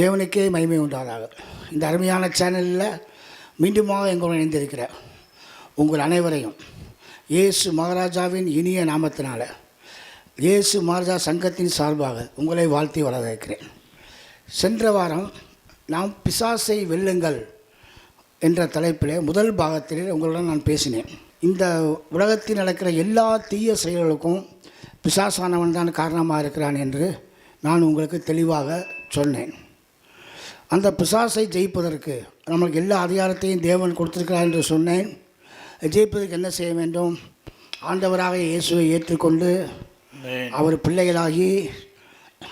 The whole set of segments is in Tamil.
தேவனுக்கே மகிமை உண்டாதாக. இந்த அருமையான சேனலில் மீண்டுமாக எங்களுடன் இணைந்திருக்கிற உங்கள் அனைவரையும் இயேசு மகாராஜாவின் இனிய நாமத்தினால இயேசு மகாராஜா சங்கத்தின் சார்பாக உங்களை வாழ்த்தி வரவேற்கிறேன். சென்ற வாரம் நாம் பிசாசை வெல்லுங்கள் என்ற தலைப்பிலே முதல் பாகத்திலே உங்களுடன் நான் பேசினேன். இந்த உலகத்தில் நடக்கிற எல்லா தீய செயல்களுக்கும் பிசாசானவன் தான் காரணமாக இருக்கிறான் என்று நான் உங்களுக்கு தெளிவாக சொன்னேன். அந்த பிசாசை ஜெயிப்பதற்கு நம்மளுக்கு எல்லா அதிகாரத்தையும் தேவன் கொடுத்திருக்கிறார் என்று சொன்னேன். ஜெயிப்பதற்கு என்ன செய்ய வேண்டும்? ஆண்டவராக இயேசுவை ஏற்றுக்கொண்டு அவர் பிள்ளைகளாகி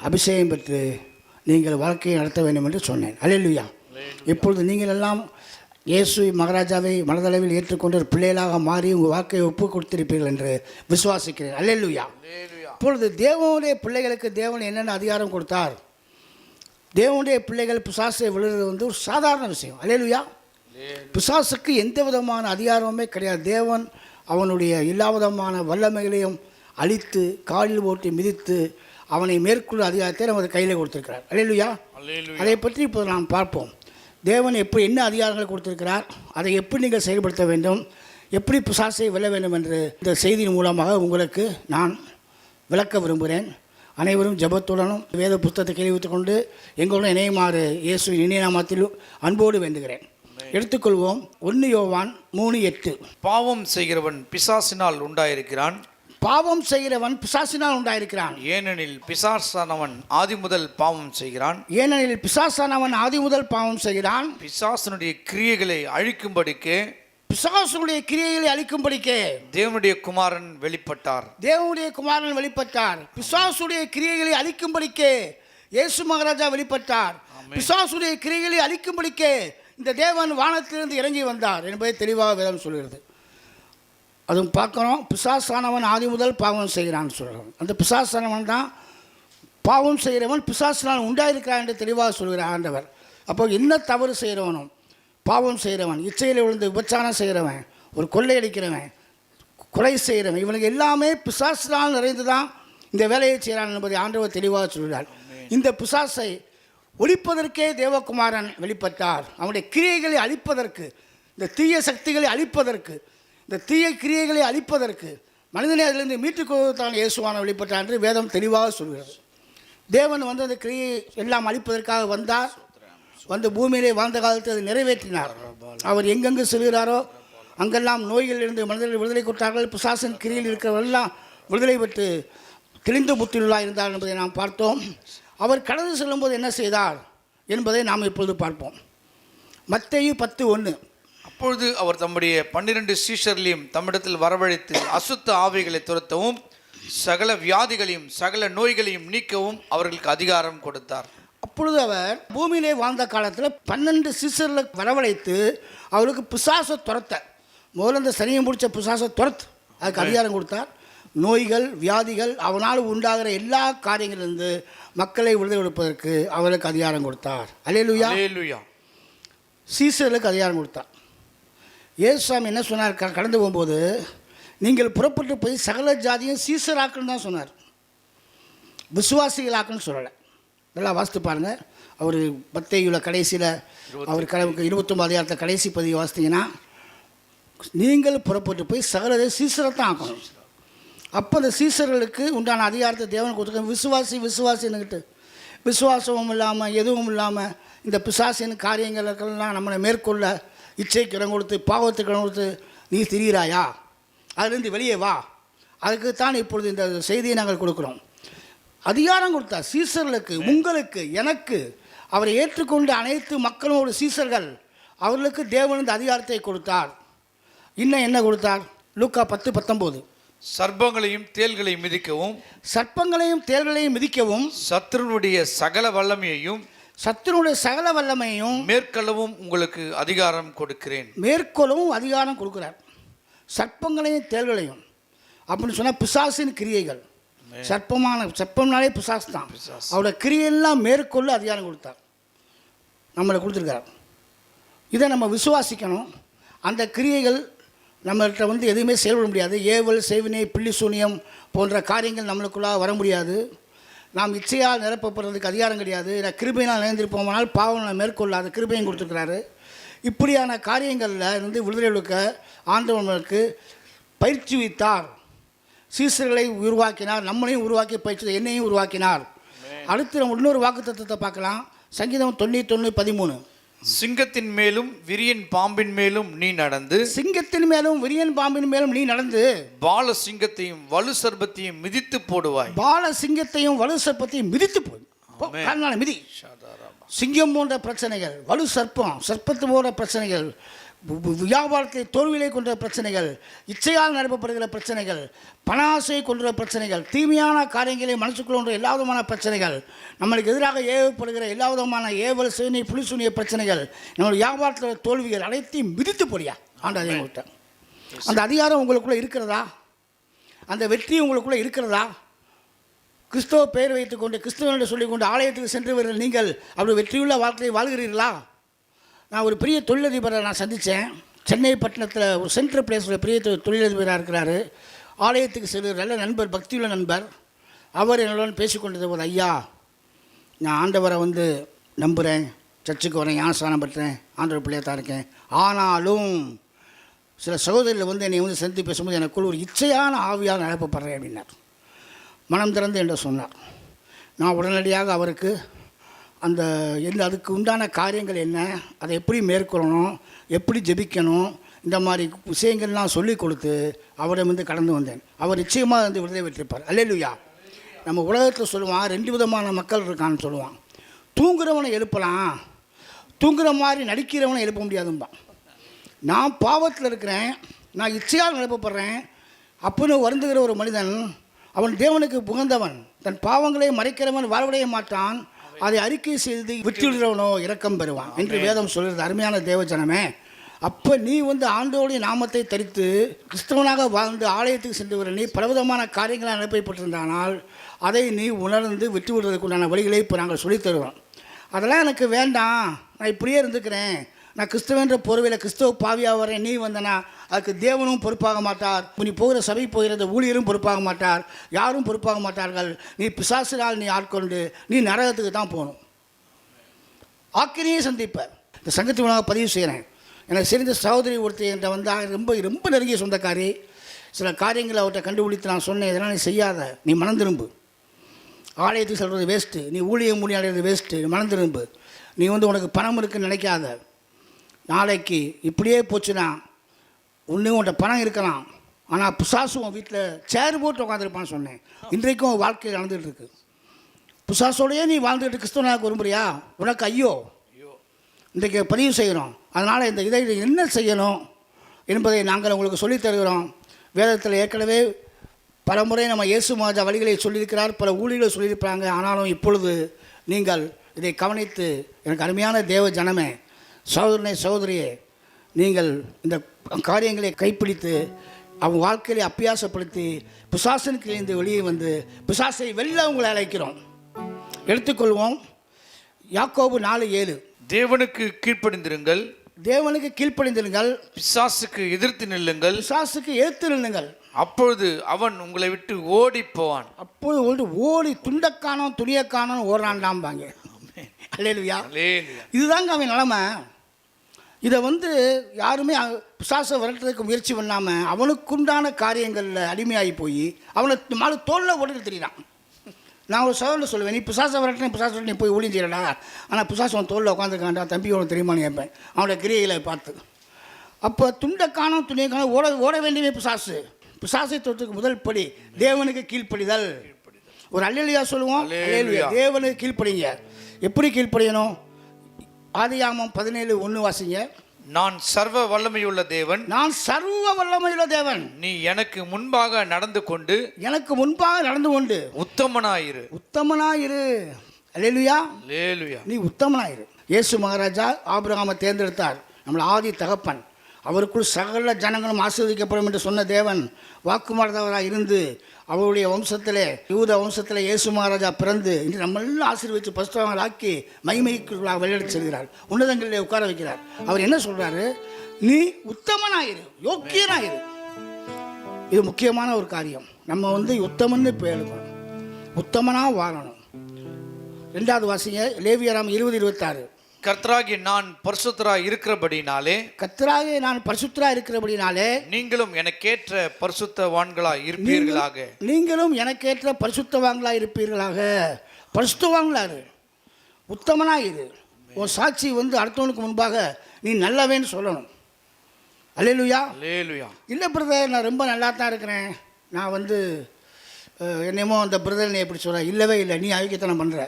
அபிஷேகம் பெற்று நீங்கள் வாழ்க்கையை நடத்த வேண்டும் என்று சொன்னேன். அல்லேலூயா. இப்பொழுது நீங்கள் எல்லாம் இயேசு மகாராஜாவை மனதளவில் ஏற்றுக்கொண்டு ஒரு பிள்ளைகளாக மாறி உங்கள் வாழ்க்கையை ஒப்பு கொடுத்திருப்பீர்கள் என்று விசுவாசிக்கிறேன். அல்லேலூயா. இப்பொழுது தேவனுடைய பிள்ளைகளுக்கு தேவன் என்னென்ன அதிகாரம் கொடுத்தார்? தேவனுடைய பிள்ளைகள் பிசாசை விழுறது ஒரு சாதாரண விஷயம். அல்லேலூயா. பிசாசுக்கு எந்த விதமான அதிகாரமுமே கிடையாது. தேவன் அவனுடைய எல்லா விதமான வல்லமைகளையும் அழித்து காலில் போட்டு மிதித்து அவனை மேற்கொள்ள அதிகாரத்தை நமது கையில் கொடுத்திருக்கிறார். அல்லேலூயா. அதை பற்றி இப்போது நாம் பார்ப்போம். தேவன் எப்படி என்ன அதிகாரங்களை கொடுத்திருக்கிறார், அதை எப்படி நீங்கள் செயல்படுத்த வேண்டும், எப்படி பிசாசை வெல்ல வேண்டும் என்று இந்த செய்தியின் மூலமாக உங்களுக்கு நான் விளக்க விரும்புகிறேன். அனைவரும் ஜெபத்துடனும் வேத புத்தகத்தை கேள்வித்துக் கொண்டு எங்களுடன் இணையுமாறு இயேசுவின் இனிய நாமத்தில் அன்போடு வேண்டுகிறேன். எடுத்துக்கொள்வோம். 1 யோவான் 3:8. பாவம் செய்கிறவன் பிசாசினால் உண்டாயிருக்கிறான். பாவம் செய்கிறவன் பிசாசினால் உண்டாயிருக்கிறான். ஏனெனில் பிசாசானவன் ஆதி முதல் பாவம் செய்கிறான். ஏனெனில் பிசாசானவன் ஆதி முதல் பாவம் செய்கிறான். பிசாசனுடைய கிரியைகளை அழிக்கும்படிக்கு பிசாசுடைய கிரியைகளை அழிக்கும்படிக்கே தேவனுடைய குமாரன் வெளிப்பட்டார். தேவனுடைய குமாரன் வெளிப்பட்டார். பிசாசுடைய கிரியைகளை அழிக்கும்படிக்கே இயேசு மகாராஜா வெளிப்பட்டார். பிசாசுடைய கிரியைகளை அழிக்கும்படிக்கே இந்த தேவன் வானத்திலிருந்து இறங்கி வந்தார் என்பதை தெளிவாக வேதம் சொல்கிறது. அதுவும் பார்க்கணும். பிசாசானவன் ஆதி முதல் பாவம் செய்கிறான்னு சொல்கிறான். அந்த பிசாசானவன் தான் பாவம் செய்கிறவன் பிசாசினால் உண்டாயிருக்கிறான் என்று தெளிவாக சொல்கிறார் ஆண்டவர். அப்போ என்ன தவறு செய்கிறவனும் பாவம் செய்கிறவன், இச்சையில் விழுந்து விபச்சாரம் செய்கிறவன், ஒரு கொள்ளையடிக்கிறவன், கொலை செய்கிறவன், இவனுக்கு எல்லாமே பிசாசினால் நிறைந்து தான் இந்த வேலையை செய்கிறான் என்பதை ஆண்டவர் தெளிவாக சொல்கிறார். இந்த பிசாசை ஒழிப்பதற்கே தேவகுமாரன் வெளிப்பட்டார். அவனுடைய கிரியைகளை அழிப்பதற்கு, இந்த தீய சக்திகளை அழிப்பதற்கு, இந்த தீய கிரியைகளை அழிப்பதற்கு, மனிதனை அதிலிருந்து மீட்டுக்கொள்வதற்கான இயேசுவான வெளிப்பட்டார் என்று வேதம் தெளிவாக சொல்கிறது. தேவன் வந்து அந்த கிரியை எல்லாம் அழிப்பதற்காக வந்தார். வந்து பூமியிலே வாழ்ந்த காலத்தில் அதை நிறைவேற்றினார். அவர் எங்கெங்கு செல்கிறாரோ அங்கெல்லாம் நோய்களிலிருந்து மனிதர்கள் விடுதலை கொடுத்தார்கள். பிசாசின் கிரியில் இருக்கிறவரெல்லாம் விடுதலை பெற்று தெளிந்த புத்தியுள்ளாக இருந்தார் என்பதை நாம் பார்த்தோம். அவர் கடந்து செல்லும்போது என்ன செய்தார் என்பதை நாம் இப்பொழுது பார்ப்போம். மத்தேயு 10:1. அப்பொழுது அவர் தம்முடைய 12 சீஷர்களையும் தம்மிடத்தில் வரவழைத்து அசுத்த ஆவிகளை துரத்தவும் சகல வியாதிகளையும் சகல நோய்களையும் நீக்கவும் அவர்களுக்கு அதிகாரம் கொடுத்தார். அப்பொழுது அவர் பூமியிலே வாழ்ந்த காலத்தில் 12 சீஷர்களை வரவழைத்து அவருக்கு பிசாசை துரத்த, முதல்ல இந்த சனியை முடித்த பிசாசை துரத்து அதுக்கு அதிகாரம் கொடுத்தார். நோய்கள் வியாதிகள் அவனால் உண்டாகிற எல்லா காரியங்களிலிருந்து மக்களை விடுதலை கொடுப்பதற்கு அவருக்கு அதிகாரம் கொடுத்தார். அல்லேலூயா. அல்லேலூயா. சீஷர்களுக்கு அதிகாரம் கொடுத்தார். இயேசுசாமி என்ன சொன்னார்? கடந்து போகும்போது நீங்கள் புறப்பட்டு போய் சகல ஜாதியும் சீஷராக்குன்னு தான் சொன்னார், விசுவாசிகளாக்குன்னு சொல்லலை. நல்லா வாசித்து பாருங்கள். அவர் மத்தேயுல கடைசியில் அவர் 29 அதிகாரத்தில் கடைசி பதிவு வாசித்தீங்கன்னா, நீங்கள் புறப்பட்டு போய் சகல சீஷரை தான் ஆக்கணும். அப்போ அந்த சீஷர்களுக்கு உண்டான அதிகாரத்தை தேவன் கொடுத்துருக்க. விசுவாசின்னுக்கிட்டு விசுவாசமும் இல்லாமல் எதுவும் இல்லாமல் இந்த பிசாசின் காரியங்களுக்கெல்லாம் நம்மளை மேற்கொள்ள இச்சைக்கு இடம் கொடுத்து பாவத்துக்கு இடம் கொடுத்து நீ திரிகிறாயா, அதுலேருந்து வெளியே வா. அதுக்குத்தான் இப்பொழுது இந்த செய்தியை நாங்கள் கொடுக்குறோம். அதிகாரம் கொடுத்தார் சீஷர்களுக்கு, உங்களுக்கு, எனக்கு. அவரை ஏற்றுக்கொண்டு அனைத்து மக்களும் ஒரு சீஷர்கள், அவர்களுக்கு தேவன் இந்த அதிகாரத்தை கொடுத்தார். இன்னும் என்ன கொடுத்தார்? லூக்கா 10:19. சர்ப்பங்களையும் தேள்களையும் மிதிக்கவும், சர்ப்பங்களையும் தேள்களையும் மிதிக்கவும், சத்துருனுடைய சகல வல்லமையையும் மேற்கொள்ளவும் உங்களுக்கு அதிகாரம் கொடுக்கிறேன். மேற்கொள்ளவும் அதிகாரம் கொடுக்கிறார். சர்ப்பங்களையும் தேள்களையும் அப்படின்னு சொன்னால் பிசாசின் கிரியைகள். சர்ப்பம்னாலே பிசாசு தான். அவரோட கிரியெல்லாம் மேற்கொள்ள அதிகாரம் கொடுத்தார், நம்மளை கொடுத்துருக்கார். இதை நம்ம விசுவாசிக்கணும். அந்த கிரியைகள் நம்மள்கிட்ட எதுவுமே செயல்பட முடியாது. ஏவல் செய்வினை பில்லி சூனியம் போன்ற காரியங்கள் நம்மளுக்குள்ளாக வர முடியாது. நாம் இச்சையால் நிரப்பப்படுறதுக்கு அதிகாரம் கிடையாது. நான் கிருபையினால் நினைந்திருப்போமானால் பாவம் மேற்கொள்ளாத கிருபையும் கொடுத்துருக்கிறாரு. இப்படியான காரியங்களில் இருந்து விடுதலை கொடுக்க ஆண்டவர்களுக்கு பயிற்சிவித்தார். சீசர்களை உருவாக்கினார், நம்மளையும் உருவாக்கி பயிற்சி என்னையும் உருவாக்கினார். அடுத்து நம்ம இன்னொரு வாக்குத்தத்தத்தை பார்க்கலாம். சங்கீதம் 91:13. சிங்கத்தின் மேலும் விரியன் பாம்பின் மேலும் நீ நடந்து, சிங்கத்தின் மேலும் விரியன் பாம்பின் மேலும் நீ நடந்து, பால சிங்கத்தையும் வலு சர்பத்தையும் மிதித்து போடுவாய். பால சிங்கத்தையும் வலு சர்ப்பத்தையும் மிதித்து போய் மிதி. சிங்கம் போன்ற பிரச்சனைகள், வலு சர்ப்பம், சர்ப்பத்து போன்ற பிரச்சனைகள், வியாபாரத்தை தோல்வியை கொண்ட பிரச்சனைகள், இச்சையால் நிரப்பப்படுகிற பிரச்சனைகள், பணாசை கொண்ட பிரச்சனைகள், தீமையான காரியங்களை மனசுக்குள்ள எல்லா விதமான பிரச்சனைகள், நம்மளுக்கு எதிராக ஏவப்படுகிற எல்லா விதமான ஏவல் சூனிய புலிசூனிய பிரச்சனைகள், நம்மளுடைய வியாபாரத்தில் தோல்விகள் அனைத்தையும் மிதித்து போடியா ஆண்டு அதிகாரம். அந்த அதிகாரம் உங்களுக்குள்ளே இருக்கிறதா? அந்த வெற்றி உங்களுக்குள்ளே இருக்கிறதா? கிறிஸ்தவ பெயர் வைத்துக்கொண்டு கிறிஸ்தவனை சொல்லிக்கொண்டு ஆலயத்துக்கு சென்று வருகிற நீங்கள் அப்படி வெற்றியுள்ள வாழ்க்கையை வாழ்கிறீர்களா? நான் ஒரு பெரிய தொழிலதிபரை நான் சந்தித்தேன். சென்னை பட்டணத்தில் ஒரு சென்ட்ரல் பிளேஸில் பெரிய தொழிலதிபராக இருக்கிறார். ஆலயத்துக்கு செல்கிற நல்ல நண்பர், பக்தியுள்ள நண்பர். அவர் என்னுடன் பேசிக்கொண்டது போது, ஐயா நான் ஆண்டவரை நம்புகிறேன், சர்ச்சுக்கு வரேன், ஞானஸ்நானம் பெற்றேன், ஆண்டவர் பிள்ளையாக தான் இருக்கேன். ஆனாலும் சில சகோதரிகள் என்னை சந்தித்து பேசும்போது எனக்குள் ஒரு இச்சையான ஆவியாக நிரப்பப்படுறேன் அப்படின்னார். மனம் திறந்து என்று சொன்னார். நான் உடனடியாக அவருக்கு அதுக்கு உண்டான காரியங்கள் என்ன, அதை எப்படி மேற்கொள்ளணும், எப்படி ஜெபிக்கணும், இந்த மாதிரி விஷயங்கள்லாம் சொல்லிக் கொடுத்து அவரிடம் கடந்து வந்தேன். அவர் நிச்சயமாக விடுதலை பெற்றிருப்பார். அல்லேலூயா. நம்ம உலகத்தில் சொல்லுவான் 2 விதமான மக்கள் இருக்கான்னு சொல்லுவான். தூங்குறவனை எழுப்பலாம், தூங்குற மாதிரி நடிக்கிறவனை எழுப்ப முடியாதும்பான். நான் பாவத்தில் இருக்கிறேன், நான் இச்சையால் நிரப்பப்படுறேன் அப்படின்னு வருந்துகிற ஒரு மனிதன் அவன் தேவனுக்கு புகழ்ந்தவன், தன் பாவங்களை மறைக்கிறவன் வாழ்வடைய மாட்டான், அதை அறிக்கை செய்து விட்டுவிடுறவனோ இரக்கம் பெறுவான் என்று வேதம் சொல்கிறது. அருமையான தேவஜனமே, அப்போ நீ ஆண்டோடைய நாமத்தை தரித்து கிறிஸ்தவனாக வாழ்ந்து ஆலயத்துக்கு சென்று வர நீ பலவிதமான காரியங்களை அனுப்பப்பட்டிருந்தானால் அதை நீ உணர்ந்து விட்டு விடுறதுக்கு உண்டான வழிகளை இப்போ நாங்கள் சொல்லித்தருவோம். அதெல்லாம் எனக்கு வேண்டாம், நான் இப்படியே இருந்துக்கிறேன், நான் கிறிஸ்தவன்ற பொறுவையில் கிறிஸ்தவ பாவியாக வரேன், நீ வந்தனா அதுக்கு தேவனும் பொறுப்பாக மாட்டார், நீ போகிற சபை போகிறது ஊழியரும் பொறுப்பாக மாட்டார், யாரும் பொறுப்பாக மாட்டார்கள், நீ பிசாசினால் நீ ஆட்கொண்டு நீ நரகத்துக்கு தான் போகணும், ஆக்கினையே சந்திப்ப. இந்த சங்கத்தினாக பதிவு செய்கிறேன். எனக்கு தெரிந்த சகோதரி ஒருத்தர் என்கிட்ட ரொம்ப ரொம்ப நெருங்கிய சொந்தக்காரி. சில காரியங்களை அவர்கிட்ட கண்டுபிடித்து நான் சொன்னேன், இதெல்லாம் நீ செய்யாத, நீ மனம் திரும்பு, ஆலயத்துக்கு சொல்கிறது வேஸ்ட்டு, நீ ஊழியம் அடைகிறது வேஸ்ட்டு, மனம் திரும்பு, நீ உனக்கு பணம் இருக்குன்னு நினைக்காத, நாளைக்கு இப்படியே போச்சுன்னா ஒன்று உன்ட்ட பணம் இருக்கலாம், ஆனால் பிசாசு உன் வீட்டில் சேர் போட்டு உட்காந்துருப்பான்னு சொன்னேன். இன்றைக்கும் வாழ்க்கையில் நடந்துகிட்டு இருக்கு. பிசாசோடையே நீ வாழ்ந்துட்டு கிறிஸ்தவனாக விரும்புறியா? உனக்கு ஐயோ. இன்றைக்கு பதிவு செய்கிறோம். அதனால் இதை என்ன செய்யணும் என்பதை நாங்கள் உங்களுக்கு சொல்லித் தருகிறோம். வேதத்தில் ஏற்கனவே பல முறை நம்ம இயேசு மாஜா வழிகளை சொல்லியிருக்கிறார், பல ஊழியர்களை சொல்லியிருப்பாங்க. ஆனாலும் இப்பொழுது நீங்கள் இதை கவனித்து எனக்கு அருமையான தேவ ஜனமே, சகோதரனே சகோதரியே, நீங்கள் இந்த காரியங்களை கைப்பிடித்து அவன் வாழ்க்கையை அப்பியாசப்படுத்தி பிசாசனுக்கு வெளியே பிசாசை வெல்ல உங்களை அழைக்கிறோம். எடுத்துக்கொள்வோம். யாக்கோபு 4:7. தேவனுக்கு கீழ்ப்படிந்திருங்கள், தேவனுக்கு கீழ்ப்படிந்திருங்கள், பிசாசுக்கு எதிர்த்து நில்லுங்கள், பிசாசுக்கு எதிர்த்து நில்லுங்கள், அப்பொழுது அவன் உங்களை விட்டு ஓடி போவான். அப்பொழுது ஓடி துண்டக்கானோம் துணியக்கானோம் ஓடுறான்டாம்பாங்க. அல்லேலூயா. இதுதாங்க அவன் நிலைமை. இதை யாருமே பிசாசை விரட்டுறதுக்கு முயற்சி பண்ணாமல் அவனுக்குண்டான காரியங்களில் அடிமையாகி போய் அவனை மாலை தோளில் ஓடிட்டு தெரியுறான். நான் ஒரு சகோதரர் சொல்லுவேன், நீ பிசாசை விரட்டின பிசாசை நீ போய் ஊழியம் செய்யலடா, ஆனால் பிசாசு அவன் தோளில் உட்காந்துருக்காண்டா, தம்பி உனக்கு தெரியுமான்னு கேட்பேன் அவனோட கிரியைகளை பார்த்து. அப்போ துண்டை காணும் துணியை காணும் ஓட வேண்டியவே பிசாசை தொற்றுக்கு முதல் படி தேவனுக்கு கீழ்ப்படிதல். ஒரு அல்லேலூயா சொல்லுவோம். அல்லேலூயா. தேவனுக்கு கீழ்ப்படிங்க. எப்படி கீழ்ப்படியணும்? ஆதியாகமம் 17:1 வாசிங்க. நான் சர்வ வல்லமையுள்ள தேவன், நான் சர்வ வல்லமையுள்ள தேவன், நீ எனக்கு முன்பாக நடந்து கொண்டு உத்தமனாயிரு. அல்லேலூயா. அல்லேலூயா. நீ உத்தமனாயிரு. இயேசு மகாராஜா ஆபிரகாமை தேர்ந்தெடுத்தார், நம்மள ஆதி தகப்பன். அவருக்குள் சகல ஜனங்களும் ஆசீர்வதிக்கப்படும் என்று சொன்ன தேவன் வாக்குமானதவராக இருந்து அவருடைய வம்சத்திலே யூத வம்சத்தில் இயேசு மகாராஜா பிறந்து இன்று நம்மெல்லாம் ஆசீர்வதித்து பரிசுத்தவான்களாக்கி மகிமைக்குள்ளாக வழிநடத்தி செல்கிறார், உன்னதங்களிலே உட்கார வைக்கிறார். அவர் என்ன சொல்கிறாரு? நீ உத்தமனாயிரு, யோக்கியனாயிரு. இது முக்கியமான ஒரு காரியம். நம்ம உத்தமன்னு பேர், உத்தமனாக வாழணும். 2வது வாசிங்க, லேவியராம் 20:26. கர்த்தராகிய நான் பரிசுத்தராய் இருக்கிறபடினாலே, கர்த்தராகிய நான் பரிசுத்தராய் இருக்கிறபடினாலே நீங்களும் எனக்கேற்ற பரிசுத்தவான்களாய் இருப்பீர்களாக. நீங்களும் எனக்கேற்ற பரிசுத்தவான்களாய் இருப்பீர்களாக. பரிசுத்தவான்களாரு, உத்தமனாக இரு. உன் சாட்சி அடுத்தவனுக்கு முன்பாக நீ நல்லவேன்னு சொல்லணும். அல்லேலூயா. அல்லேலூயா. இல்லை பிரதர், நான் ரொம்ப நல்லா தான் இருக்கிறேன், நான் என்னமோ அந்த பிரதர் நீ எப்படி சொல்ற, இல்லவே இல்லை, நீ ஐக்கியத்தனம் பண்ணுற.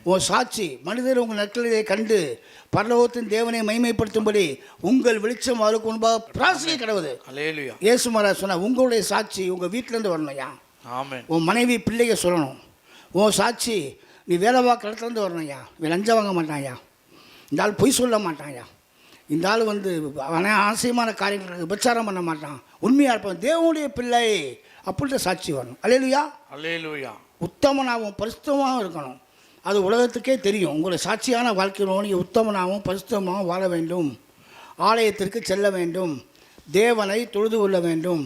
உன் சாட்சி மனிதர் உங்கள் நற்களிலே கண்டு பரலோகத்தின் தேவனை மகிமைப்படுத்தும்படி உங்கள் வெளிச்சம் அவருக்கு முன்பாக பிராசிக்க கடவுது. அல்லேலூயா. இயேசு மகாராஜ் சொன்னா, உங்களுடைய சாட்சி உங்கள் வீட்டிலேருந்து வரணும்யா. ஆமென். உன் மனைவி பிள்ளைங்க சொல்லணும். உன் சாட்சி நீ வேலை பார்க்க இடத்துலேருந்து வரணும்யா. இவன் லஞ்சம் வாங்க மாட்டான்யா, இந்த ஆள் பொய் சொல்ல மாட்டான்யா, இந்த ஆள் ஆசையமான காரியங்களுக்கு விபச்சாரம் பண்ண மாட்டான், உண்மையாக இருப்பான், தேவனுடைய பிள்ளை அப்படின்ற சாட்சி வரணும். அல்லேலூயா. அல்லேலூயா. உத்தமனாகவும் பரிசுத்தமாகவும் இருக்கணும். அது உலகத்துக்கே தெரியும். உங்களுடைய சாட்சியான வாழ்க்கையில் நீங்கள் உத்தமனாகவும் பரிசுத்தமாகவும் வாழ வேண்டும். ஆலயத்திற்கு செல்ல வேண்டும், தேவனை தொழுது கொள்ள வேண்டும்.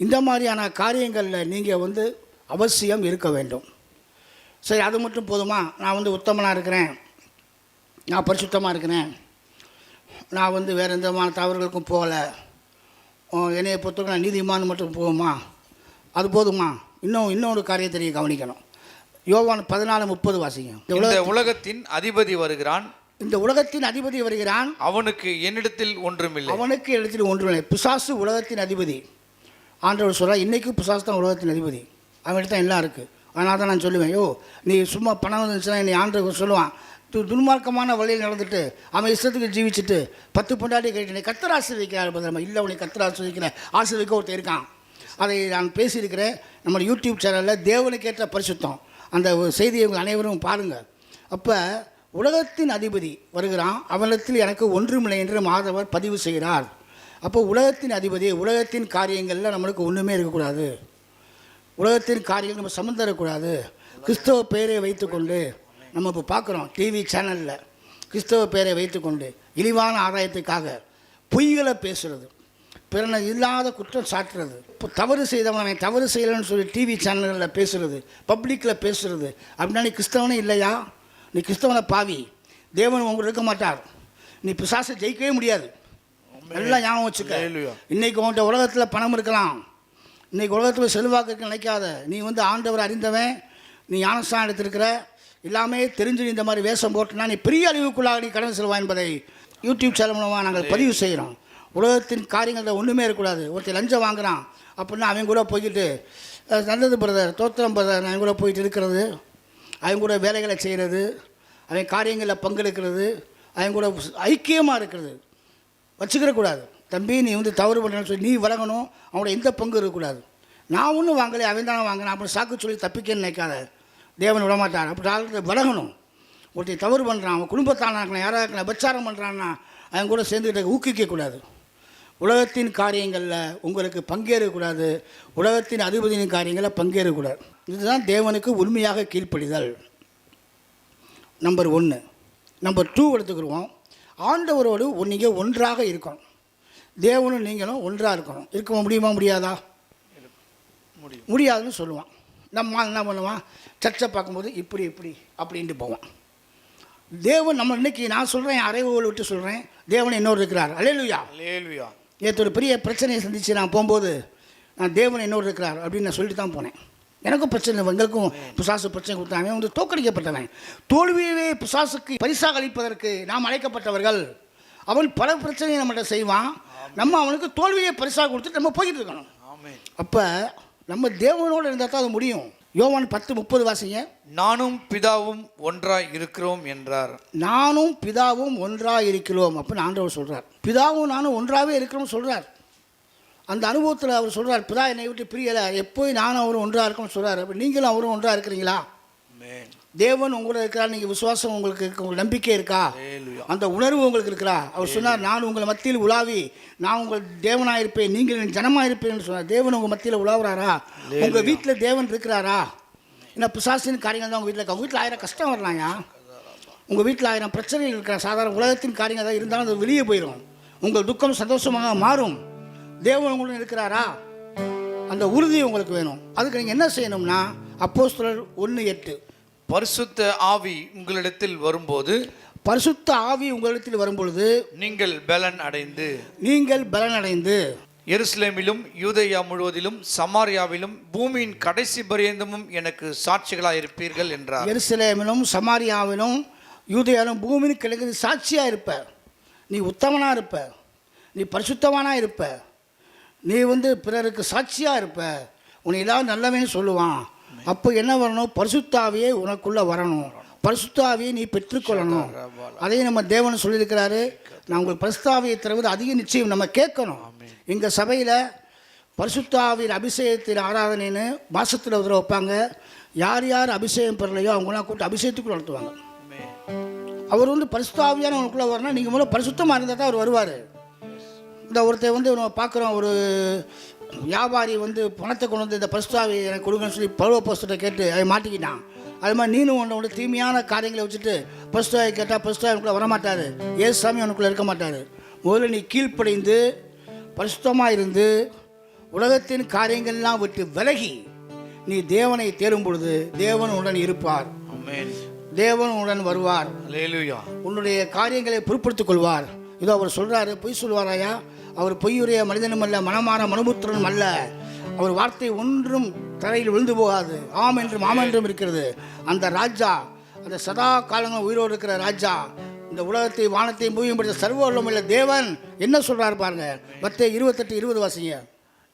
இந்த மாதிரியான காரியங்களில் நீங்கள் அவசியம் இருக்க வேண்டும். சரி, அது மட்டும் போதுமா? நான் உத்தமனாக இருக்கிறேன், நான் பரிசுத்தமாக இருக்கிறேன், நான் வேறு எந்த விதமான தவறுகளுக்கும் போகலை, என்னையை பொறுத்தவரைக்கும் நான் நீதிமான் மட்டும் போகுமா? அது போதுமா? இன்னொரு காரியத்தை நீங்கள் கவனிக்கணும். யோவான் 14:30 வாசிங்க. இந்த உலகத்தின் அதிபதி வருகிறான், இந்த உலகத்தின் அதிபதி வருகிறான், அவனுக்கு என்னிடத்தில் ஒன்றுமில்லை. அவனுக்கு இடத்தில் ஒன்றுமில்லை. பிசாசு உலகத்தின் அதிபதி. ஆண்டவர் சொல்கிறார், இன்றைக்கும் பிசாசு தான் உலகத்தின் அதிபதி, அவன்கிட்ட தான் எல்லாம் இருக்குது. அதனால தான் நான் சொல்லுவேன், நீ சும்மா பணம் வந்துச்சுன்னா என்னை ஆண்டவர் சொல்லுவான், துன்மார்க்கமான வழியில் நடந்துட்டு அவன் இஷ்டத்துக்கு ஜீவிச்சுட்டு 10 பொண்டாட்டி கேட்டு கர்த்தர் ஆசீர்வதிக்கிறார் பதிலாக இல்லை, உனக்கு கர்த்தர் ஆசீர்வதிக்க ஒருத்தர் இருக்கான். அதை நான் பேசியிருக்கிறேன் நம்ம யூடியூப் சேனலில், தேவனுக்கேற்ற பரிசுத்தம். அந்த செய்தியை உங்கள் அனைவரும் பாருங்கள். அப்போ உலகத்தின் அதிபதி வருகிறான், அவனிடத்தில் எனக்கு ஒன்றுமில்லை என்று மாதவர் பதிவு செய்கிறார். அப்போ உலகத்தின் அதிபதி, உலகத்தின் காரியங்களில் நம்மளுக்கு ஒன்றுமே இருக்கக்கூடாது. உலகத்தின் காரியங்கள் நம்ம சம்மந்தம் இருக்கக்கூடாது. கிறிஸ்தவ பெயரை வைத்துக்கொண்டு நம்ம இப்போ பார்க்குறோம் டிவி சேனலில், கிறிஸ்தவ பெயரை வைத்துக்கொண்டு இழிவான ஆதாயத்துக்காக பொய்களை பேசுகிறது, பிறனை இல்லாத குற்றம் சாட்டுறது, இப்போ தவறு செய்தவன் தவறு செய்யலைன்னு சொல்லி டிவி சேனல்களில் பேசுகிறது, பப்ளிக்கில் பேசுகிறது. அப்படின்னா நீ கிறிஸ்தவனே இல்லையா? நீ கிறிஸ்தவனை பாவி. தேவன் உங்களுக்கு இருக்க மாட்டார். நீ பிசாசை ஜெயிக்கவே முடியாது. நல்லா ஞாபகம் வச்சுக்க. இன்றைக்கி உன்கிட்ட உலகத்தில் பணம் இருக்கலாம், இன்றைக்கி உலகத்தில் செல்வாக்கு இருக்க நினைக்காத. நீ ஆண்டவர் அறிந்தவன், நீ ஞானஸ்தானம் எடுத்திருக்கிற, எல்லாமே தெரிஞ்சு இந்த மாதிரி வேஷம் போட்டுனா நீ பெரிய அழிவுக்குள்ளாக நீ கடந்து செல்வா என்பதை யூடியூப் சேனல் மூலமாக நாங்கள் பதிவு செய்கிறோம். உலகத்தின் காரியங்களில் ஒன்றுமே இருக்கக்கூடாது. ஒருத்தர் லஞ்சம் வாங்குகிறான் அப்படின்னா அவங்க கூட போய்கிட்டு நல்லது பிரதர், தோத்திரம் பிரதர், அவங்க கூட போயிட்டு இருக்கிறது, அவங்க கூட வேலைகளை செய்கிறது, அவன் காரியங்களில் பங்கெடுக்கிறது, அவங்க கூட ஐக்கியமாக இருக்கிறது வச்சுக்கிறக்கூடாது. தம்பி நீ தவறு பண்ணுறேன்னு சொல்லி நீ விலகணும், அவனோட எந்த பங்கு இருக்கக்கூடாது. நான் ஒன்றும் வாங்கலை, அவன் தானே வாங்கினேன் அப்படி சாக்கு சொல்லி தப்பிக்கன்னு நினைக்காத. தேவன் விடமாட்டார். அப்படி ஆளுக்கு விலகணும். ஒருத்தர் தவறு பண்ணுறான், அவன் குடும்பத்தான இருக்கலாம், யாராக இருக்கலாம், விபச்சாரம் பண்ணுறான்னா அவங்க கூட சேர்ந்துக்கிட்ட ஊக்குவிக்கக்கூடாது. உலகத்தின் காரியங்களில் உங்களுக்கு பங்கேறக்கூடாது. உலகத்தின் அதிபதியின் காரியங்களில் பங்கேறக்கூடாது. இதுதான் தேவனுக்கு உண்மையாக கீழ்ப்படிதல். நம்பர் 1. நம்பர் 2 எடுத்துக்கிடுவோம். ஆண்டவரோடு நீங்கள் ஒன்றாக இருக்கணும். தேவனும் நீங்களும் ஒன்றாக இருக்கணும். இருக்க முடியுமா? முடியாதா? முடியாதுன்னு சொல்லுவான். நம்ம என்ன பண்ணுவான், சர்ச்சை பார்க்கும்போது இப்படி அப்படின்ட்டு போவான். தேவன் நம்ம இன்னைக்கு நான் சொல்கிறேன், அறைவுகளை விட்டு சொல்கிறேன், தேவன் இன்னொரு இருக்கிறார். அல்லேலூயா. அல்லேலூயா. நேற்று ஒரு பெரிய பிரச்சனையை சந்தித்து நான் போகும்போது நான் தேவன் இன்னொரு இருக்கிறார் அப்படின்னு நான் சொல்லிட்டு தான் போனேன். எனக்கும் பிரச்சனை, எங்களுக்கும் பிசாசு பிரச்சனை கொடுத்தாங்க. தோற்கடிக்கப்பட்டவன். தோல்வியவே பிசாசுக்கு பரிசாக அளிப்பதற்கு நாம் அழைக்கப்பட்டவர்கள். அவன் பல பிரச்சனையை நம்மகிட்ட செய்வான், நம்ம அவனுக்கு தோல்வியை பரிசாக கொடுத்துட்டு நம்ம போய்கிட்டு இருக்கணும். அப்போ நம்ம தேவனோடு இருந்தால் தான் அது முடியும். யோவான் 10:30 வாசிங்க. நானும் பிதாவும் ஒன்றாய் இருக்கிறோம் என்றார். நானும் பிதாவும் ஒன்றாக இருக்கிறோம் அப்படின்னு ஆண்டவர் சொல்கிறார். பிதாவும் நானும் ஒன்றாகவே இருக்கிறோம் சொல்கிறார். அந்த அனுபவத்தில் அவர் சொல்கிறார், பிதா என்னை விட்டு பிரியலை, எப்போயும் நானும் அவரும் ஒன்றாக இருக்கணும்னு சொல்கிறார். அப்போ நீங்களும் அவரும் ஒன்றாக இருக்கிறீங்களா? தேவன் உங்களோட இருக்கிறார். நீங்கள் விசுவாசம் உங்களுக்கு இருக்கு, உங்களுக்கு நம்பிக்கை இருக்கா? அந்த உணர்வு உங்களுக்கு இருக்கிறா? அவர் சொன்னார், நான் உங்கள் மத்தியில் உலாவி நான் உங்கள் தேவனாக இருப்பேன், நீங்கள் என் ஜனமாக இருப்பேன்னு சொன்னார். தேவன் உங்கள் மத்தியில் உலாவுறாரா? உங்கள் வீட்டில் தேவன் இருக்கிறாரா? ஏன்னா பிசாசின் காரியங்கள் தான் உங்கள் வீட்டில் உங்கள் வீட்டில் 1000 கஷ்டம் வரலாம்யா, உங்கள் வீட்டில் 1000 பிரச்சனைகள் இருக்கிற சாதாரண உலகத்தின் காரியங்கள் தான் இருந்தாலும் அது வெளியே போயிடும். உங்கள் துக்கம் சந்தோஷமாக மாறும். தேவன் உங்களுடன் இருக்கிறாரா? அந்த உறுதி உங்களுக்கு வேணும். அதுக்கு நீங்கள் என்ன செய்யணும்னா அப்போஸ்தலர் 1:8 பரிசுத்த ஆவி உங்களிடத்தில் வரும்போது பரிசுத்த ஆவி உங்களிடத்தில் வரும்பொழுது நீங்கள் பலன் அடைந்து எருசலேமிலும் யூதேயா முழுவதிலும் சமாரியாவிலும் பூமியின் கடைசி பரியந்தமும் எனக்கு சாட்சிகளாக இருப்பீர்கள் என்றார். எருசலேமிலும் சமாரியாவிலும் யூதேயாவிலும் பூமியின் கிழக்கு சாட்சியாக இருப்ப. நீ உத்தமனாக இருப்ப, நீ பரிசுத்தவானாக இருப்ப, நீ பிறருக்கு சாட்சியாக இருப்ப, உன்னை எல்லாரும் நல்லவன்னு சொல்லுவான். அப்போ என்ன வரணும்? பரிசுத்தாவியே உனக்குள்ளே வரணும், பரிசுத்தாவியை நீ பெற்றுக்கொள்ளணும். அதையும் நம்ம தேவன் சொல்லியிருக்கிறாரு. நான் உங்களுக்கு பரிசுத்தாவியை தருவது அதிக நிச்சயம் நம்ம கேட்கணும். எங்கள் சபையில் பரிசுத்தாவின் அபிஷேகத்தின் ஆராதனைன்னு மாதத்தில் ஒரு தடவை வைப்பாங்க. யார் யார் அபிஷேகம் பெறலையோ அவங்களாம் கூப்பிட்டு அபிஷேகத்துக்குள்ள நடத்துவாங்க. அவர் பரிசுத்தாவியான உனக்குள்ளே வரணும். நீங்கள் முதல்ல பரிசுத்தமாக இருந்தால் தான் அவர் வருவார். இந்த ஒருத்தர் நம்ம பார்க்குறோம், ஒரு வியாபாரி பணத்தை கொண்டு இந்த பரிசுத்தாவி எனக்கு கொடுங்கன்னு சொல்லி பழுவ போஸ்ட்டை கேட்டு அதை மாட்டிக்கிட்டான். அது மாதிரி நீனும் ஒன்று தீமையான காரியங்களை வச்சுட்டு பரிசுத்தாவி கேட்டால் பரிசுத்தாவி உனக்குள்ளே வரமாட்டார். ஏசாமி உனக்குள்ளே இருக்க மாட்டார். முதல்ல நீ கீழ்ப்படைந்து பரிசுத்தமாக இருந்து உலகத்தின் காரியங்கள்லாம் விட்டு விலகி நீ தேவனை தேடும் பொழுது தேவன் உடன் இருப்பார். தேவன் உடன் வருவார். உன்னுடைய காரியங்களை பொறுப்படுத்திக் கொள்வார். இதோ அவர் சொல்கிறாரு, பொய் சொல்வாராயா? அவர் பொய்யுடைய மனிதனும் அல்ல, மனமான மனுபுத்திரனும் அல்ல. அவர் வார்த்தை ஒன்றும் தரையில் விழுந்து போகாது. ஆம் என்றும் ஆம் என்றும் இருக்கிறது. அந்த ராஜா, அந்த சதா காலங்கள் உயிரோடு இருக்கிற ராஜா, இந்த உலகத்தை வானத்தையும் பூமியும் படுத்த சர்வ வல்லமையுள்ள தேவன் என்ன சொல்றாரு பாருங்க. மத்தேயு 28:20 வாசிங்க.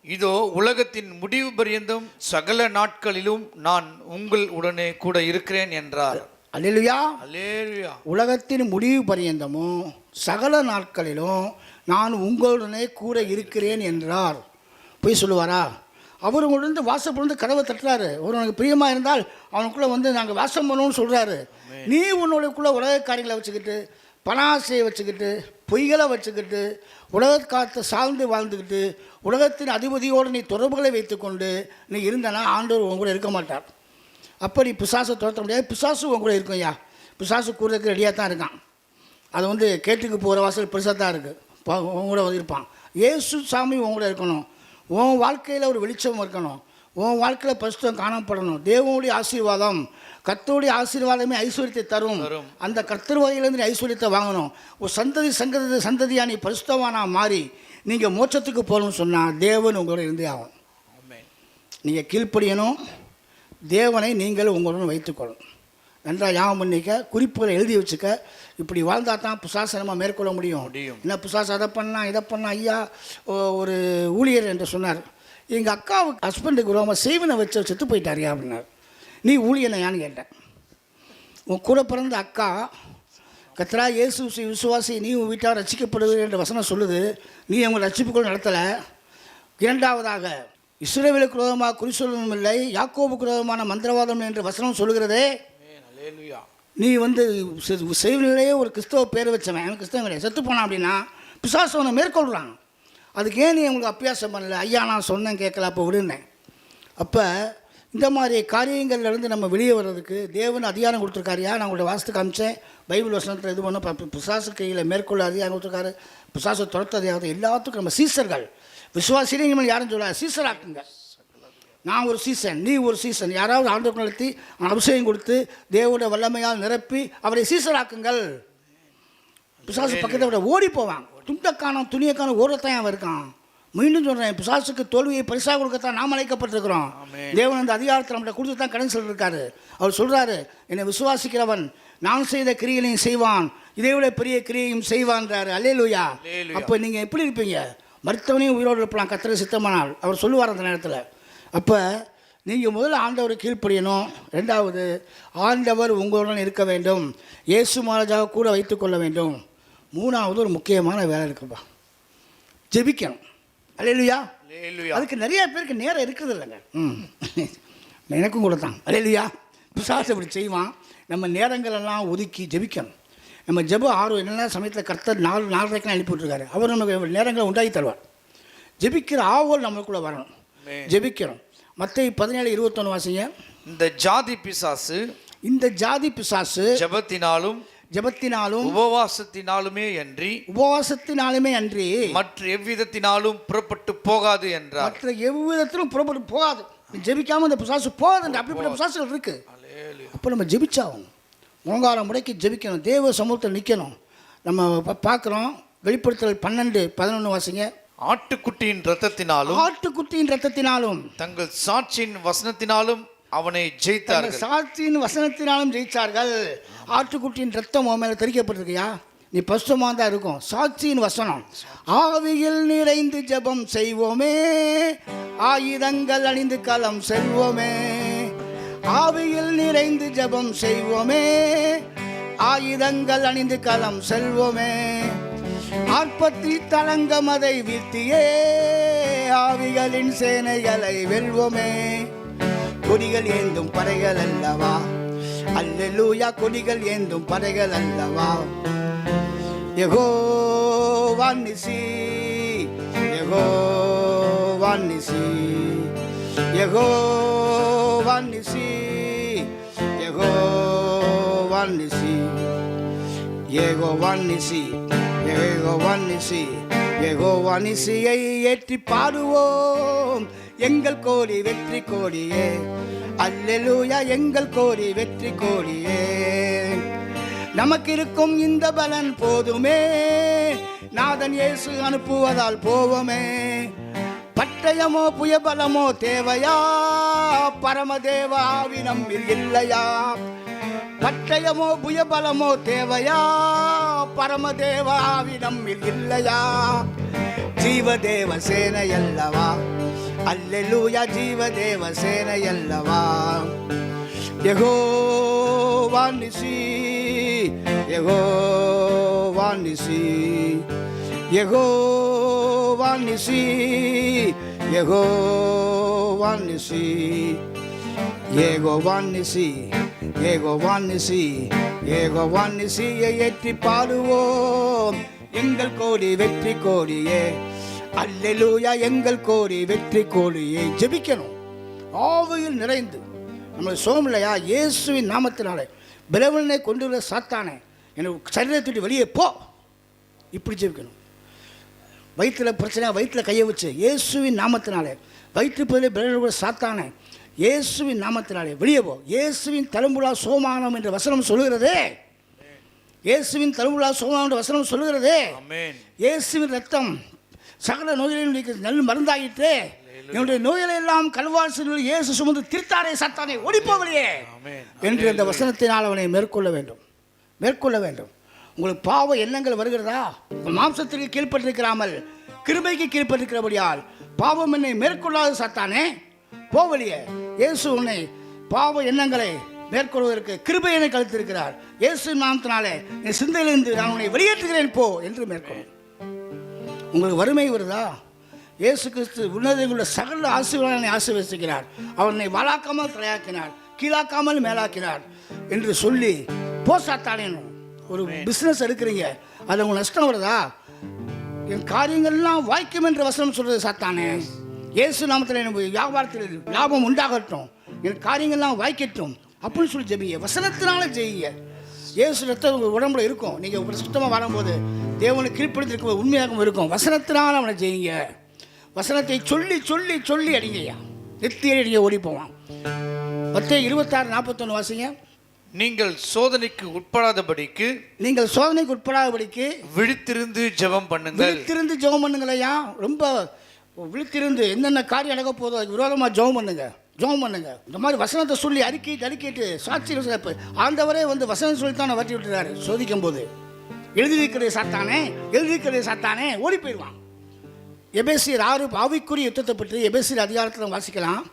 இதோ உலகத்தின் முடிவு பரியந்தம் சகல நாட்களிலும் நான் உங்கள் உடனே கூட இருக்கிறேன் என்றார். அல்லேலூயா, அல்லேலூயா. உலகத்தின் முடிவு பரியந்தமும் சகல நாட்களிலும் நான் உங்களுடனே கூட இருக்கிறேன் என்றார். போய் சொல்லுவாரா? அவர் உங்களிருந்து வாசப்பட்டு கதவை தட்டுறாரு. உனக்கு பிரியமாக இருந்தால் அவனுக்குள்ளே நாங்கள் வாசம் பண்ணணும்னு சொல்கிறாரு. நீ உன்னோடக்குள்ளே உலக காரியங்களை வச்சுக்கிட்டு, பணாசையை வச்சுக்கிட்டு, பொய்களை வச்சுக்கிட்டு, உலக காலத்தை சார்ந்து வாழ்ந்துக்கிட்டு, உலகத்தின் அதிபதியோடு நீ தொடர்புகளை வைத்துக்கொண்டு நீ இருந்தனா ஆண்டவர் உங்க கூட இருக்க மாட்டார். அப்போ நீ பிசாசை துரத்த முடியாது. பிசாசு உங்க கூட இருக்கும். ஐயா, பிசாசு கூடுறதுக்கு ரெடியாக தான் இருக்கான். அது கேட்டுக்கு போகிற வாசல் பெருசாக தான் இருக்குது. உங்க கூட இருப்பான். இயேசு சாமி உங்க கூட இருக்கணும். உன் வாழ்க்கையில் ஒரு வெளிச்சம் இருக்கணும். உன் வாழ்க்கையில் பரிசுத்தம் காணப்படணும். தேவனுடைய ஆசீர்வாதம், கர்த்தருடைய ஆசீர்வாதமே ஐஸ்வர்யத்தை தரும். அந்த கர்த்தர் வகையிலேருந்து நீ ஐஸ்வர்யத்தை வாங்கணும். ஒரு சந்ததியாக நீ பரிசுத்தவானா மாறி நீங்கள் மோட்சத்துக்கு போகணும்னு சொன்னால் தேவன் உங்களோட இருந்தே ஆகும். நீங்கள் கீழ்ப்படியணும். தேவனை நீங்கள் உங்களுடன் வைத்துக்கொள்ளணும். நன்றாக ஞாபகம் பண்ணிக்க, குறிப்புகளை எழுதி வச்சுக்க. இப்படி வாழ்ந்தால் தான் பிசாசை நம்ம மேற்கொள்ள முடியும். என்ன பிசாசு அதை பண்ணால் இதை பண்ணால். ஐயா, ஒரு ஊழியர் என்று சொன்னார், எங்கள் அக்காவுக்கு ஹஸ்பண்டுக்கு ரொம்ப செய்வனை வச்சு செத்து போயிட்டாரியா அப்படின்னார். நீ ஊழியனையான்னு கேட்டேன். உன் கூட பிறந்த அக்கா கர்த்தரா இயேசு விசுவாசி, நீ உன் வீட்டார் ரட்சிக்கப்படுவது என்ற வசனம் சொல்லுது. நீ அவங்க ரட்சிப்புக்குள் நடத்தலை. இரண்டாவதாக இஸ்ரவேலுக்கு விரோதமாக குறி சொல்லவும் இல்லை, யாக்கோபுக்கு விரோதமான மந்திரவாதம் என்று வசனம் சொல்லுகிறதே. நீ செய்வனிலேயே ஒரு கிறிஸ்தவ பேர் வச்சவன், எனக்கு கிறிஸ்தவம் கிடையாது, செத்து போனான் அப்படின்னா பிசாசு அவனை மேற்கொள்கிறான். அதுக்கு ஏன் நீ உங்களுக்கு அபியாசம் பண்ணல? ஐயா, நான் சொன்னேன் கேட்கல, அப்போ விடுனேன். அப்போ இந்த மாதிரி காரியங்கள்லேருந்து நம்ம வெளியே வர்றதுக்கு தேவன் அதிகாரம் கொடுத்துருக்காரியா? நான் உங்களுடைய வாசத்துக்கு அமிச்சேன். பைபிள் வசனத்தில் இது பண்ண பிசாசு கையில் மேற்கொள்ள அதிகாரம் கொடுத்துருக்காரு. பிசாசை துரத்த அதிகாரத்தை எல்லாத்துக்கும் நம்ம சீசர்கள். விசுவாசிலே இனிமேல் யாரும் சொல்லாது, சீசராக்குங்க. நான் ஒரு சீசன், நீ ஒரு சீசன். யாராவது ஆண்டவர் நடத்தி அபிஷேகம் கொடுத்து தேவனுடைய வல்லமையால் நிரப்பி அவரை சீசராக்குங்கள். பிசாசு பக்கத்தை விட ஓடி போவான். துண்டக்கான துணியக்கான ஓடத்தான் அவன் இருக்கான். மீண்டும் சொல்கிறேன், பிசாசுக்கு தோல்வியை பரிசாக கொடுக்கத்தான் நாம் அழைக்கப்பட்டிருக்கிறோம். தேவன் அந்த அதிகாரத்தில் நம்மகிட்ட கொடுத்து தான் கடன் சொல்லியிருக்காரு. அவர் சொல்கிறாரு, என்னை விசுவாசிக்கிறவன் நான் செய்த கிரியையும் செய்வான், இதை விட பெரிய கிரியையும் செய்வான்றாரு. அல்லேலூயா. அப்போ நீங்கள் எப்படி இருப்பீங்க? மருத்துவனையும் உயிரோடு இருப்பலாம் கர்த்தர் சித்தமானால். அவர் சொல்லுவார் அந்த நேரத்தில். அப்போ நீங்கள் முதல்ல ஆண்டவரை கீழ்ப்படியணும். ரெண்டாவது, ஆண்டவர் உங்களுடன் இருக்க வேண்டும். இயேசு மகாராஜாவை கூட வைத்துக்கொள்ள வேண்டும். மூணாவது, ஒரு முக்கியமான வேலை இருக்குப்பா, ஜெபிக்கணும். அல்லேலூயா. அதுக்கு நிறைய பேருக்கு நேரம் இருக்குது இல்லைங்க. எனக்கும் கூட தான். அல்லேலூயா. பிசாசு அப்படி செய்வான். நம்ம நேரங்களெல்லாம் ஒதுக்கி ஜெபிக்கணும். நம்ம ஜெபம் ஆர்வம் என்னென்ன சமயத்தில் கர்த்தர் 4:30 அனுப்பிவிட்டுருக்காரு. அவர் நமக்கு நேரங்களை உண்டாகி தருவார். ஜெபிக்கிற ஆவல் நம்மளுக்குள்ளே வரணும். ஜெபிக்கணும். மத்தேயு 17:21 வாசிங்க. இந்த ஜாதி பிசாசு ஜெபத்தினாலும் உபவாசத்தினாலுமே அன்றி மற்ற எவ்விதத்தினாலும் புறப்பட்டு போகாது என்றார். மற்ற எவ்விதத்திலும் புறப்பட்டு போகாது. ஜெபிக்காம இந்த பிசாசு போகாது. அப்படிப்பட்ட பிசாசுகள் இருக்கு. அப்போ நம்ம ஜெபிச்சாகும், முழங்கால முறைக்கு ஜெபிக்கணும், தேவ சமூகத்தில் நிற்கணும். நம்ம பார்க்குறோம் வெளிப்படுத்தல் 12:11 வாசிங்க. ஆட்டுக்குட்டியின் இரத்தத்தினாலும் ஆட்டுக்குட்டியின் இரத்தத்தினாலும் தங்கள் சாட்சியின் வசனத்தினாலும் அவனை ஜெயித்தார்கள். சாட்சியின் வசனத்தினாலும் ஜெயிச்சார்கள். ஆட்டுக்குட்டியின் ரத்தம் உன் மேலே தெளிக்கப்பட்டிருக்கியா? நீ பசுமா தான் இருக்கும். சாட்சியின் வசனம். ஆவியில் நிறைந்து ஜெபம் செய்வோமே, ஆயுதங்கள் அணிந்து களம் செல்வோமே. ஆவியில் நிறைந்து ஜெபம் செய்வோமே, ஆயுதங்கள் அணிந்து களம் செல்வோமே. ஆர்ப்பத்தி தலங்கம் அதை வீழ்த்தியே, ஆவிகளின் சேனைகளை வெல்வோமே. கொடிகள் ஏந்தும் படைகள் அல்லவா, அல்லேலூயா, கொடிகள் ஏந்தும் படைகள் அல்லவா. யெகோவா நிசி, யெகோவா நிசி, யெகோவா நிசி, யெகோவா நிசி, யெகோவா நிசி, யெகோவா நிசி, யெகோவா நிசியை ஏற்றி பாடுவோம். எங்கள் கோடி வெற்றி கோடியே, அல்லேலூயா, எங்கள் கோடி வெற்றி கோடியே. நமக்கு இருக்கும் இந்த பலன் போதுமே, நாதன் இயேசு அனுப்புவதால் போவோமே. பட்டயமோ புயபலமோ தேவையா, பரமதேவ ஆவி நம்மில் இல்லையா. பட்டயமோ புயபலமோ தேவையா, பரமதேவ ஆவி நம்மில் இல்லையா. ஜீவதேவ சேனையல்லவா, அல்லேலூயா, ஜீவதேவ சேனையல்லவா. யெகோவா நிசி, யெகோவா நிசி, யெகோவா நிசி, யெகோவா நிசி, யெகோவா நிசி, யெகோவா நிசி, யெகோவா நிசியை ஏற்றி பாடுவோம். எங்கள் கோடி வெற்றி கோடியே, அல்லேலூயா, எங்கள் கோடி வெற்றி கோடியே. ஜெபிக்கணும் ஆவியில் நிறைந்து. நம்மளை சோமில்லையா, இயேசுவின் நாமத்தினாலே பலவீனனை கொண்டு வர சாத்தானே, எனக்கு சரீரத்தை வெளியே போ, இப்படி ஜெபிக்கணும். வயிற்றில் பிரச்சனை, வயிற்றில் கையை வச்சு இயேசுவின் நாமத்தினாலே வயிற்று பதிலே பலவீன சாத்தானே, இயேசுவின் நாமத்தினாலே வெளியே போ. இயேசுவின் தழும்புலா சோமானம் என்ற வசனம் சொல்லுகிறதே, இயேசுவின் தழும்புலா சோமானம் என்ற வசனம் சொல்லுகிறதே. இயேசுவின் ரத்தம் சகல நோய்களின் நல்ல மருந்தாகிட்டு, என்னுடைய நோய்களை எல்லாம் கல்வாரியில் இயேசு சுமந்து தீர்த்தாரே, சாத்தானே ஓடிப்போவலையே என்று அந்த வசனத்தினால் அவனை மேற்கொள்ள வேண்டும், மேற்கொள்ள வேண்டும். உங்களுக்கு பாவ எண்ணங்கள் வருகிறதா? மாம்சத்திற்கு கீழ்ப்பட்டிருக்கிறாமல் கிருபைக்கு கீழ்ப்பட்டிருக்கிறபடியால் பாவம் என்னை மேற்கொள்ளாது சாத்தானே, போவலியே. இயேசு உன்னை பாவ எண்ணங்களை மேற்கொள்வதற்கு கிருபையினை கழித்திருக்கிறார். இயேசு நாமத்தினாலே என் சிந்தையிலிருந்து நான் உன்னை வெளியேற்றுகிறேன் போ என்று மேற்கொள்ளும். உங்களுக்கு வறுமை வருதா? இயேசு கிறிஸ்து உன்னதங்களுடைய சகல ஆசீர்வாதங்களை ஆசீர்வதிக்கிறார். அவனை வாழாக்காமல் தலையாக்கினார், கீழாக்காமல் மேலாக்கினார் என்று சொல்லி போ சாத்தானே. ஒரு பிஸ்னஸ் எடுக்கிறீங்க, அதில் உங்களுக்கு நஷ்டம் வருதா? என் காரியங்கள்லாம் வாய்க்கும் என்ற வசனம் சொல்றது சாத்தானே. இயேசு நாமத்தில் எனக்கு வியாபாரத்தில் லாபம் உண்டாகட்டும், என் காரியங்கள்லாம் வாய்க்கட்டும் அப்படின்னு சொல்லி ஜெபிங்க. வசனத்தினால ஜெயிங்க. இயேசு ரத்தம் உங்கள் உடம்புல இருக்கும். நீங்கள் சுத்தமாக வரும்போது தேவனை கீழ்ப்படுத்திருக்கும் உண்மையாகவும் இருக்கும். வசனத்தினால் அவனை ஜெயிங்க. வசனத்தை சொல்லி சொல்லி சொல்லி அடிங்கய்யா, நெத்தியை அடிங்க, ஓடி போவான். மத்தேயு 26:41 வாசிங்க. நீங்கள் சோதனைக்கு உட்படாதபடிக்கு, நீங்கள் சோதனைக்கு உட்படாதபடிக்கு விழித்திருந்து ஜெபம் பண்ணுங்கள். விழித்திருந்து ஜெபம் பண்ணுங்களையா. ரொம்ப விழித்திருந்து என்னென்ன காரியம் நடக்க போதோ அதுக்கு விரோதமாக ஜெபம் பண்ணுங்க, ஜெபம் பண்ணுங்க. இந்த மாதிரி வசனத்தை சொல்லி அறிக்கிட்டு சாட்சி ஆண்டவரே வந்து வசனம் சொல்லித்தான் வட்டி விட்டுறாரு. சோதிக்கும் போது எழுதியிருக்கிறதே சாத்தானே, எழுதியிருக்கிறதே சாத்தானே, ஓடி போயிடுவான். எபேசியர் 6 ஆவிக்குரிய யுத்தத்தை பற்றி எபேசியர் அதிகாரத்தில் வாசிக்கலாம்.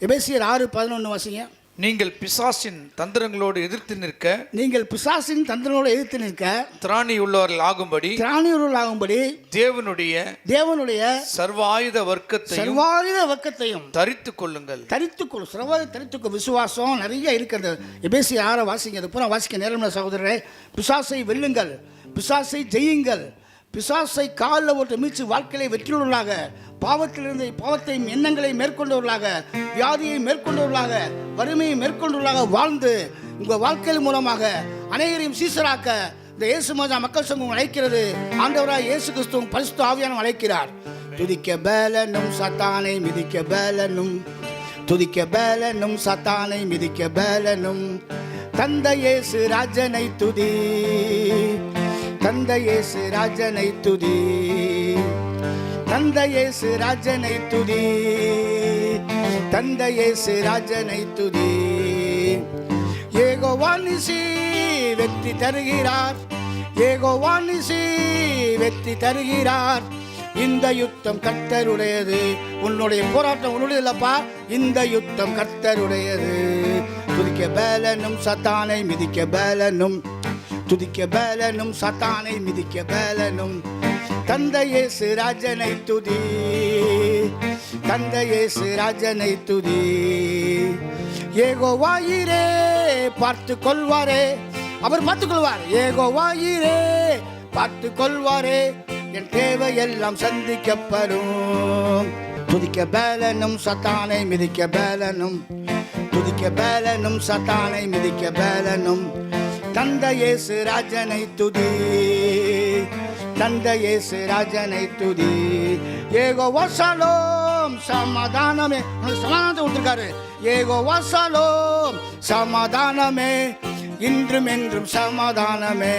எபேசியர் 6:11 வாசிங்க. நீங்கள் பிசாசின் தந்திரங்களோடு எதிர்த்து நிற்க, நீங்கள் பிசாசின் தந்திரங்களோடு எதிர்த்து நிற்க திராணி உள்ளவர்கள் ஆகும்படி தேவனுடைய சர்வாயுத வர்க்கத்தையும் தரித்துக் கொள்ளுங்கள். தரித்துக்கொள். விசுவாசம் நிறைய இருக்கிறது. எபேசியர் 6 வாசிங்க. அது பூரா வாசிக்க நேரம் சகோதரரே. பிசாசை வெல்லுங்கள், பிசாசை ஜெயியுங்கள், பிசாசை காலில் ஓட்டு மீச்சு வாழ்க்கையை வெற்றியுள்ளவர்களாக, பாவத்தை எண்ணங்களை மேற்கொண்டவர்களாக, வியாதியை மேற்கொண்டவர்களாக, வறுமையை மேற்கொண்டவர்களாக வாழ்ந்து உங்கள் வாழ்க்கையின் மூலமாக அனைவரையும் சீசராக்க இந்த இயேசு மகா மக்கள் சமூகம் அழைக்கிறது. ஆண்டவராக இயேசு கிறிஸ்துவும் பரிசுத்த ஆவியானவரும் அழைக்கிறார். துதிக்க பேலனும் சாத்தானை மிதிக்க பேலனும், துதிக்க பேலனும் சத்தானை மிதிக்க பேலனும் தந்தை இயேசு ராஜனை துதி, தந்தை இயேசு ராஜனை துதி, தந்தை இயேசு ராஜனை துதி, தந்தை இயேசு ராஜனை துதி. யெகோவா நிசி வெற்றி தருகிறார், யெகோவா நிசி வெற்றி தருகிறார். இந்த யுத்தம் கர்த்தருடையது, உன்னுடைய போராட்டம் உன்னுடைய இல்லப்பா, இந்த யுத்தம் கர்த்தருடையது. துதிக்க பேலனும் சத்தானை மிதிக்க பேலனும், துதிக்க பேலனும் சத்தானை மிதிக்க பேலனும் தந்தை இயேசு ராஜனை துதி, தந்தை இயேசு ராஜனை துதி. யெகோவா ஈரே பார்த்து கொள்வாரே, அவர் பார்த்து கொள்வார். யெகோவா ஈரே பார்த்து கொள்வாரே, என் தேவையெல்லாம் சந்திக்கப்படும். துதிக்க பேலனும் சத்தானை மிதிக்க பேலனும், துதிக்க பேலனும் சத்தானை மிதிக்க பேலனும் தந்தை இயேசு ராஜனை துதி, தந்தை இயேசு ராஜனை துதி. யெகோவா ஷலோம் சமாதானமே, சமாதானத்தை கொடுத்திருக்காரு. யெகோவா ஷலோம் சமாதானமே, இன்றும் என்றும் சமாதானமே,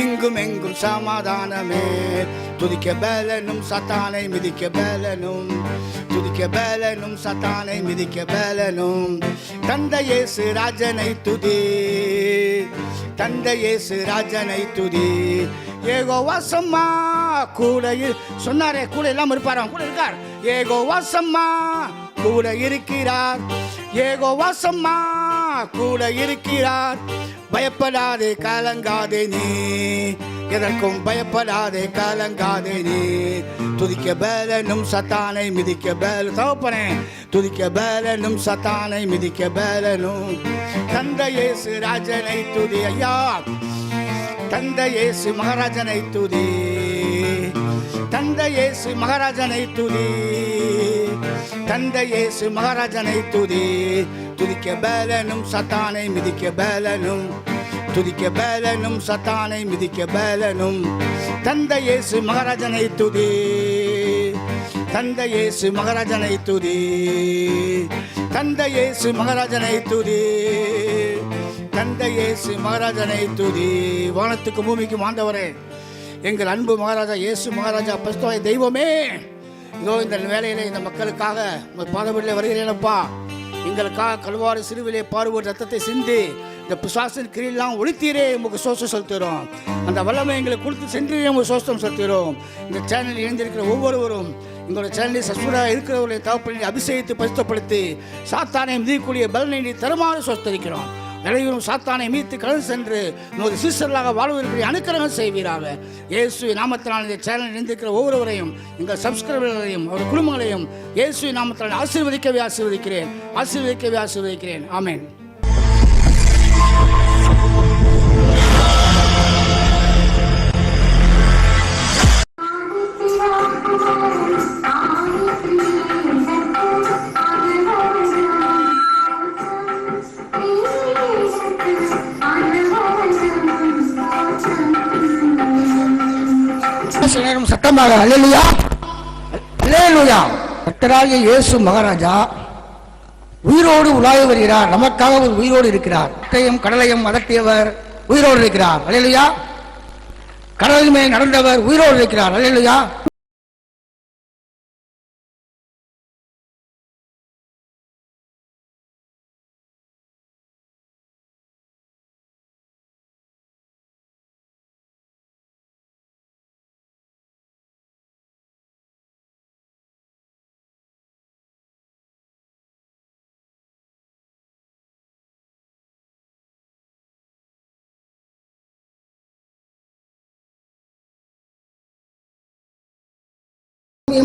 இங்கும் எங்கும் சமாதானமே. துதிக்க பேலனும் சத்தானை மிதிக்க பேலனும், துதிக்க பேலனும் சத்தானை மிதிக்க பேலனும் தந்தை இயேசு ராஜனை துதி, தந்தை இயேசு ராஜனை துதி. யெகோவா சம்மா கூட சொன்னாரே, கூட எல்லாம் இருப்பாராம், கூட இருக்கார். யெகோவா சம்மா கூட இருக்கிறார், யெகோவா சம்மா கூட இருக்கிறார். பயப்படாதே கலங்காதே நீ, எதற்கும் பயப்படாதே கலங்காதே நீ. துதிக்க பேலனும் சத்தானை மிதிக்க பேல தகப்பனே, துதிக்க பேலனும் சத்தானை மிதிக்க பேலனும் தந்தை இயேசு ராஜனை துதி. ஐயா தந்தை இயேசு மகாராஜனை துதி, தந்தை இயேசு மகாராஜனை துதி, தந்தை இயேசு மகாராஜனை துதி. துதிக்க பேலனும் சத்தானை மிதிக்க பேலனும், துதிக்க பேலனும் சத்தானை மிதிக்க பேலனும் தந்தை இயேசு மகாராஜனை துதி, தந்தை இயேசு மகாராஜனை துதி, தந்தை இயேசு மகாராஜனை துதி, தந்தை இயேசு மகாராஜனை துதி. வானத்துக்கு பூமிக்கு ஆண்டவரே, எங்கள் அன்பு மகாராஜா இயேசு மகாராஜா பரிசுத்த தெய்வமே, இதோ இந்த வேலையிலே இந்த மக்களுக்காக உங்கள் பாதபடியில் வருகிறேனப்பா. எங்களுக்காக கல்வாரி சிறுவிலே பார்வோர் ரத்தத்தை சிந்தி இந்த பிசாசின் கிரியெல்லாம் ஒழித்தீரே, உங்களுக்கு சோசம் செலுத்துகிறோம். அந்த வல்லமை எங்களுக்கு கொடுத்து சென்றே உங்களுக்கு சோசம் செலுத்துகிறோம். இந்த சேனலில் இணைந்திருக்கிற ஒவ்வொருவரும் எங்களோட சேனலில் சஸ்பூராக இருக்கிறவர்களை தகப்பனை அபிஷேகித்து பரிசுத்தப்படுத்தி சாத்தானை மிதிக்கக்கூடிய பலனை தருமாறு சொஸ்தரிக்கிறோம். அனைவரும் சாத்தானை மீத்து கடந்து சென்று நமது சீசர்களாக வாழ்வதற்கு அனுக்கிரகம் செய்வீராக. இயேசு நாமத்தினால் இந்த சேனலில் இணைந்திருக்கிற ஒவ்வொருவரையும், எங்கள் சப்ஸ்கிரைபர்களையும் அவர் குடும்பங்களையும் இயேசு நாமத்தினால் ஆசீர்வதிக்கவே ஆசீர்வதிக்கிறேன், ஆசீர்வதிக்கவே ஆசீர்வதிக்கிறேன். ஆமென். சத்தமாக அல்லேலூயா, அல்லேலூயா. கர்த்தராகிய இயேசு மகாராஜா உயிரோடு உலாவி வருகிறார். நமக்காக ஒரு உயிரோடு இருக்கிறார். கட்டையும் கடலையும் அதட்டியவர் உயிரோடு இருக்கிறார். அல்லேலூயா. கடலின் மேல் நடந்தவர் உயிரோடு இருக்கிறார். அல்லேலூயா.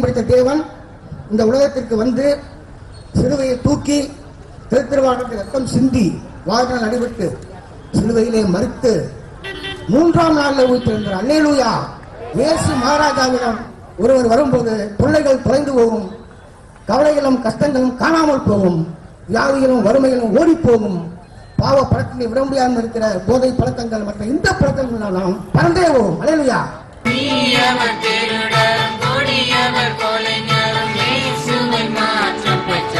படித்த தேவன் இந்த உலகத்திற்கு வந்து சிலுவையை தூக்கி திருத்திருவாளருக்கு ரத்தம் சிந்தி வாழ்நாள் அடிபட்டு சிலுவையிலே மறித்து 3ஆம் நாளில் உயிர்த்தெழுந்தார். அல்லேலூயா. இயேசு மகாராஜாவிடம் ஒருவர் வரும்போது தொல்லைகள் தொலைந்து போகும், கவலைகளும் கஷ்டங்களும் காணாமல் போகும், வியாதிகளும் வறுமைகளும் ஓடி போகும், பாவ பழக்கங்களை விட முடியாமல் இருக்கிற போதை பழக்கங்கள் மற்ற இந்த பழக்கங்கள் நாம் பறந்தே போகும். அல்லேலூயா. கொடியவர் திருடர் கொடியவர் கொலைஞரும் இயேசுவை மாற்றப்பட்ட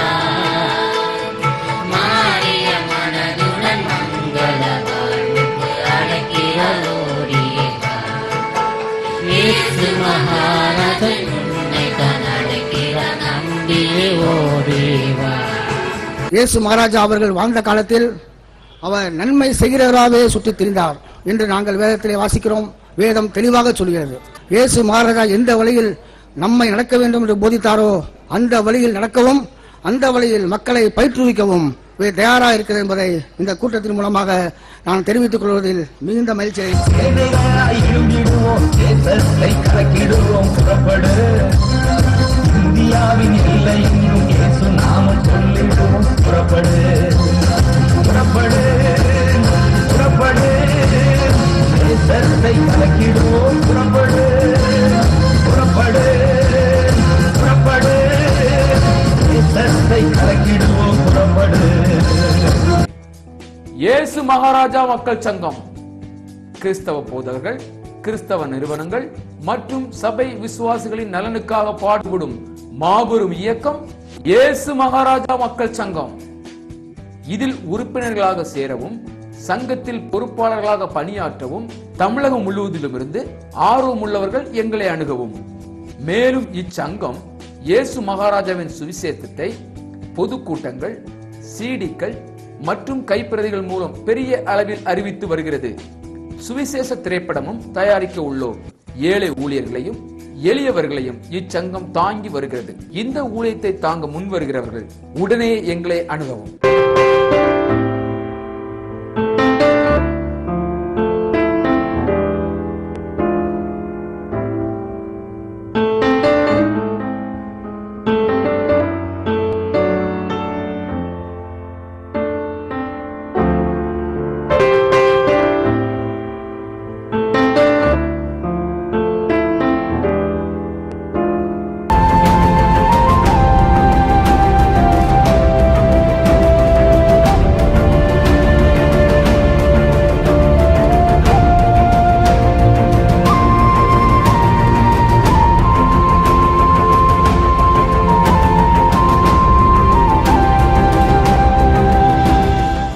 இயேசு மகாராஜா அவர்கள் வாழ்ந்த காலத்தில் அவர் நன்மை செய்கிறவராகவே சுற்றித் திரிந்தார் என்று நாங்கள் வேதத்திலே வாசிக்கிறோம். வேதம் தெளிவாக சொல்கிறது. இயேசு மகாராஜா எந்த வழியில் நம்மை நடக்க வேண்டும் என்று போதித்தாரோ அந்த வழியில் நடக்கவும் அந்த வழியில் மக்களை பயிற்றுவிக்கவும் தயாராக இருக்கிறது என்பதை இந்த கூட்டத்தின் மூலமாக நான் தெரிவித்துக் கொள்வதில் மிகுந்த மகிழ்ச்சி இந்தியாவின் எல்லை எங்கும் இயேசு நாமம் சொல்லிடுவோம். புறப்படு புறப்படு புறப்படு, தேசத்தை கலக்கிடுவோம். புறப்படு புறப்படு புறப்படு, தேசத்தை கலக்கிடுவோம். புறப்படு. இயேசு மகாராஜா மக்கள் சங்கம் கிறிஸ்தவ போதகர்கள், கிறிஸ்தவ நிறுவனங்கள் மற்றும் சபை விசுவாசிகளின் நலனுக்காக பாடுபடும் மாபெரும் இயக்கம் இயேசு மகாராஜா மக்கள் சங்கம். இதில் உறுப்பினர்களாக சேரவும் சங்கத்தில் பொறுப்பாளர்களாக பணியாற்றவும் தமிழகம் முழுவதிலும் இருந்து ஆர்வமுள்ளவர்கள் எங்களை அணுகவும். மேலும் இச்சங்கம் இயேசு மகாராஜாவின் சுவிசேஷத்தை பொதுக்கூட்டங்கள், சிடிக்கள் மற்றும் கைப்பிரதிகள் மூலம் பெரிய அளவில் அறிவித்து வருகிறது. சுவிசேஷ திரைப்படமும் தயாரிக்க உள்ளோம். ஏழை ஊழியர்களையும் எளியவர்களையும் இச்சங்கம் தாங்கி வருகிறது. இந்த ஊழியத்தை தாங்க முன் வருகிறவர்கள் உடனே எங்களை அணுகவும்.